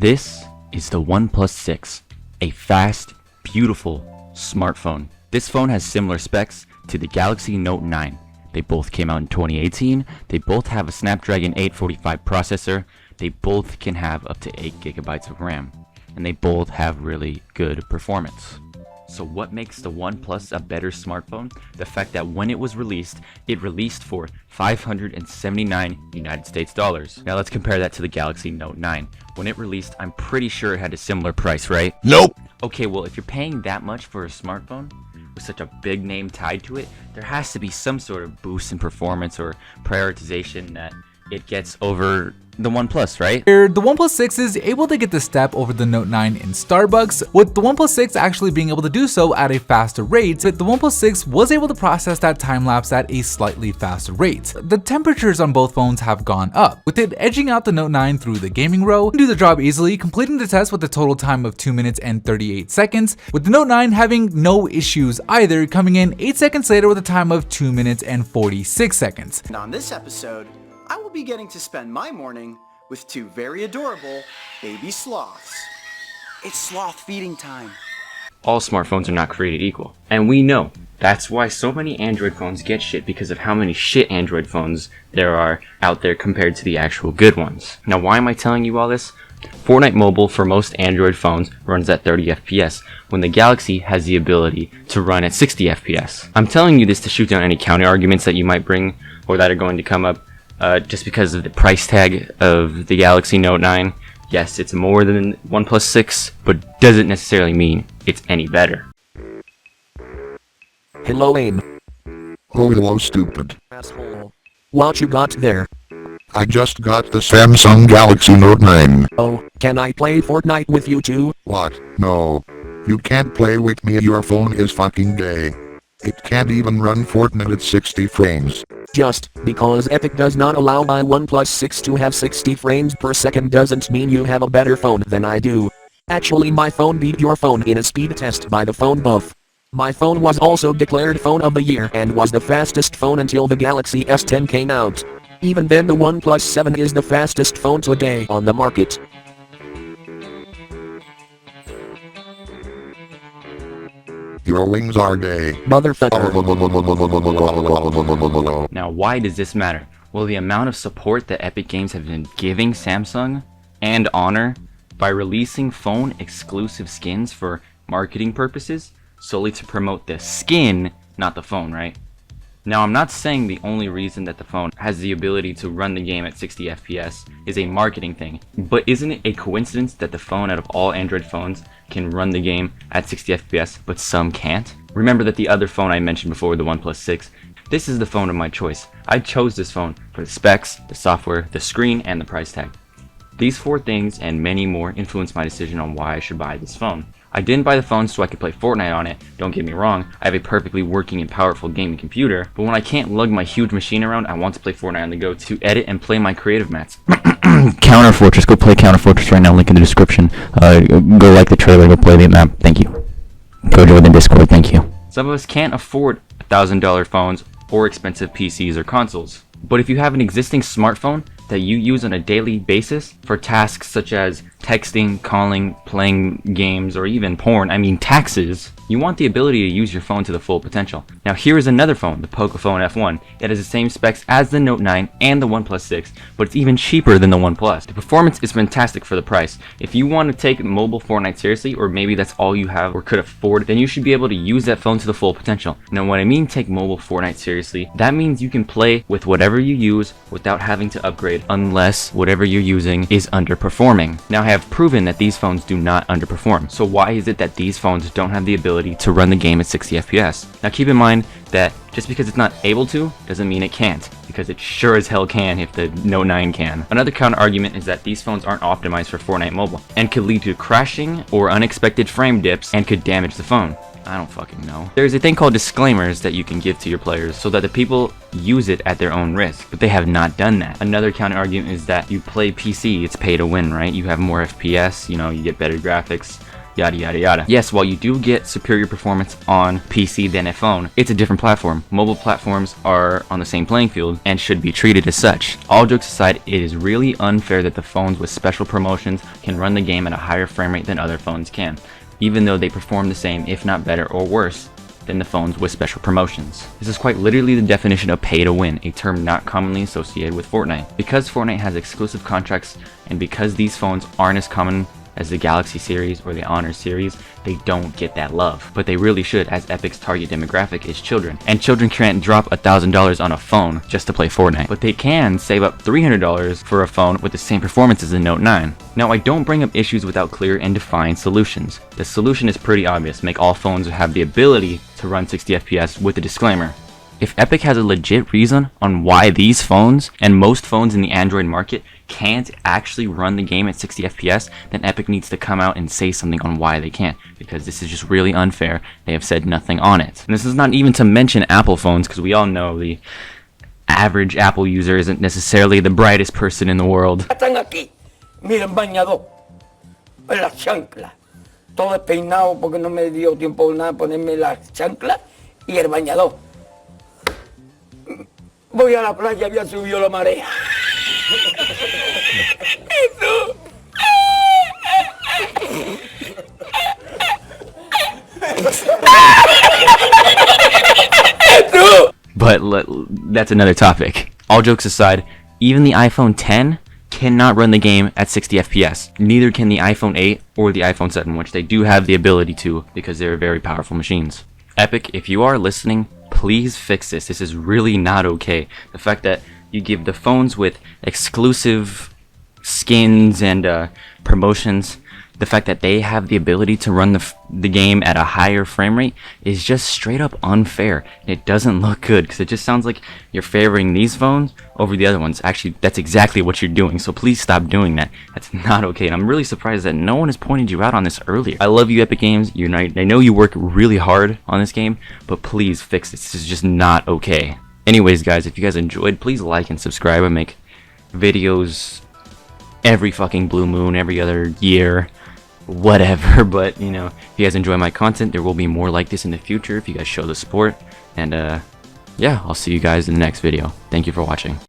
This is the OnePlus 6, a fast, beautiful smartphone. This phone has similar specs to the Galaxy Note 9. They both came out in 2018, they both have a Snapdragon 845 processor, they both can have up to 8 gigabytes of RAM, and they both have really good performance. So what makes the OnePlus a better smartphone? The fact that when it was released, it released for $579 United States dollars. Now let's compare that to the Galaxy Note 9. When it released, I'm pretty sure it had a similar price, right? Nope. Okay, well, if you're paying that much for a smartphone with such a big name tied to it, there has to be some sort of boost in performance or prioritization that it gets over the OnePlus, right? Here, the OnePlus 6 is able to get the step over the Note 9 in Starbucks, with the OnePlus 6 actually being able to do so at a faster rate, but the OnePlus 6 was able to process that time-lapse at a slightly faster rate. The temperatures on both phones have gone up, with it edging out the Note 9 through the gaming row, do the job easily, completing the test with a total time of 2 minutes and 38 seconds, with the Note 9 having no issues either, coming in 8 seconds later with a time of 2 minutes and 46 seconds. And on this episode, I will be getting to spend my morning with two very adorable baby sloths. It's sloth feeding time. All smartphones are not created equal, and we know that's why so many Android phones get shit, because of how many shit Android phones there are out there compared to the actual good ones. Now, why am I telling you all this? Fortnite Mobile for most Android phones runs at 30 FPS, when the Galaxy has the ability to run at 60 FPS. I'm telling you this to shoot down any counter arguments that you might bring or that are going to come up just because of the price tag of the Galaxy Note 9. Yes, it's more than OnePlus 6, but doesn't necessarily mean it's any better. Hello, Aim. Oh, hello, stupid. Asshole. What you got there? I just got the Samsung Galaxy Note 9. Oh, can I play Fortnite with you too? What? No. You can't play with me, your phone is fucking gay. It can't even run Fortnite at 60 frames. Just because Epic does not allow my OnePlus 6 to have 60 frames per second doesn't mean you have a better phone than I do. Actually, my phone beat your phone in a speed test by the phone buff. My phone was also declared Phone of the Year and was the fastest phone until the Galaxy S10 came out. Even then, the OnePlus 7 is the fastest phone today on the market. Your wings are gay. Motherfucker. Now, why does this matter? Well, the amount of support that Epic Games have been giving Samsung and Honor by releasing phone exclusive skins for marketing purposes, solely to promote the skin, not the phone, right? Now, I'm not saying the only reason that the phone has the ability to run the game at 60 FPS is a marketing thing, but isn't it a coincidence that the phone out of all Android phones can run the game at 60 FPS, but some can't? Remember that the other phone I mentioned before, the OnePlus 6, this is the phone of my choice. I chose this phone for the specs, the software, the screen, and the price tag. These 4 things and many more influenced my decision on why I should buy this phone. I didn't buy the phone so I could play Fortnite on it, don't get me wrong, I have a perfectly working and powerful gaming computer, but when I can't lug my huge machine around, I want to play Fortnite on the go to edit and play my creative mats. Counter Fortress, go play Counter Fortress right now, link in the description. Go like the trailer, go play the map, thank you. Go join the Discord, thank you. Some of us can't afford $1,000 phones or expensive PCs or consoles, but if you have an existing smartphone that you use on a daily basis for tasks such as texting, calling, playing games, or even porn, I mean taxes, you want the ability to use your phone to the full potential. Now here is another phone, the Pocophone F1. It has the same specs as the Note 9 and the OnePlus 6, but it's even cheaper than the OnePlus. The performance is fantastic for the price. If you want to take mobile Fortnite seriously, or maybe that's all you have or could afford, then you should be able to use that phone to the full potential. Now when I mean take mobile Fortnite seriously, that means you can play with whatever you use without having to upgrade, unless whatever you're using is underperforming. Now I have proven that these phones do not underperform, so why is it that these phones don't have the ability to run the game at 60 FPS? Now keep in mind that just because it's not able to doesn't mean it can't, because it sure as hell can if the Note 9 can. Another counter argument is that these phones aren't optimized for Fortnite Mobile and could lead to crashing or unexpected frame dips and could damage the phone. I don't fucking know. There's a thing called disclaimers that you can give to your players so that the people use it at their own risk, but they have not done that. Another counter argument is that you play PC, it's pay to win, right? You have more FPS, you get better graphics, yada yada yada. Yes, while you do get superior performance on PC than a phone, it's a different platform. Mobile platforms are on the same playing field and should be treated as such. All jokes aside, it is really unfair that the phones with special promotions can run the game at a higher frame rate than other phones can, even though they perform the same, if not better or worse, than the phones with special promotions. This is quite literally the definition of pay to win, a term not commonly associated with Fortnite. Because Fortnite has exclusive contracts, and because these phones aren't as common as the Galaxy series or the Honor series, they don't get that love. But they really should, as Epic's target demographic is children. And children can't drop $1,000 on a phone just to play Fortnite. But they can save up $300 for a phone with the same performance as the Note 9. Now, I don't bring up issues without clear and defined solutions. The solution is pretty obvious: make all phones have the ability to run 60 FPS with a disclaimer. If Epic has a legit reason on why these phones, and most phones in the Android market, can't actually run the game at 60 FPS, then Epic needs to come out and say something on why they can't, because this is just really unfair. They have said nothing on it. And this is not even to mention Apple phones, because we all know the average Apple user isn't necessarily the brightest person in the world. Están aquí, miren bañado, en las chanclas, todo despeinado porque no me dio tiempo nada ponerme las chanclas y el bañador. Voy a la playa, había subido la marea. But that's another topic. All jokes aside, even the iPhone X cannot run the game at 60 FPS. Neither can the iPhone 8 or the iPhone 7, which they do have the ability to because they're very powerful machines. Epic, if you are listening, please fix this. This is really not okay. The fact that you give the phones with exclusive skins and promotions, the fact that they have the ability to run the game at a higher frame rate is just straight up unfair. It doesn't look good because it just sounds like you're favoring these phones over the other ones. Actually, that's exactly what you're doing, so please stop doing that. That's not okay, and I'm really surprised that no one has pointed you out on this earlier. I love you, Epic Games. I know you work really hard on this game, but please fix this. This is just not okay. Anyways, guys, if you guys enjoyed, please like and subscribe. I make videos every fucking blue moon, every other year, whatever. But you know, if you guys enjoy my content, there will be more like this in the future if you guys show the support. And yeah, I'll see you guys in the next video. Thank you for watching.